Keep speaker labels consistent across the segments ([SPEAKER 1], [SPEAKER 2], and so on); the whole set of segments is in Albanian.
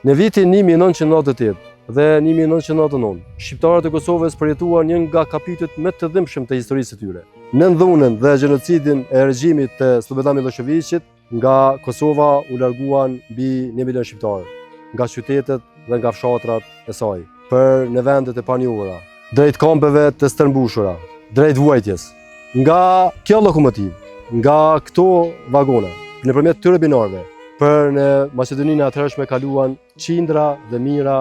[SPEAKER 1] Në vitin 1998 dhe 1999, shqiptarët e Kosovës përjetuan një nga kapitujt më të dhimbshëm të historisë së tyre. Në dhunën dhe gjenocidin e regjimit të Slobodan Miloševićit, nga Kosova u larguan mbi 1 milion shqiptarë, nga qytetet dhe nga fshatrat e saj, për në vendet e panjohura, drejt kampeve të stërmbushura, drejt vuajtjes. Nga kjo lokomotiv, nga këto vagona, nëpërmjet këtyre binarëve, për në Maqedoninë e atëhershme kaluan qindra dhe mijëra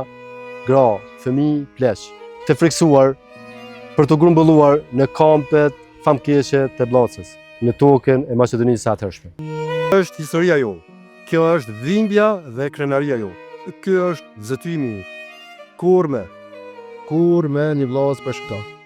[SPEAKER 1] gra, fëmijë, pleq, të friksuar për të grumbulluar në kampet famkeqe të Bllacës, në tokën e Maqedonisë së atëhershme. Kjo është historia jonë. Kjo është dhimbja dhe krenaria jonë. Kjo është zëtimi. Kur me një vllaz për shkak.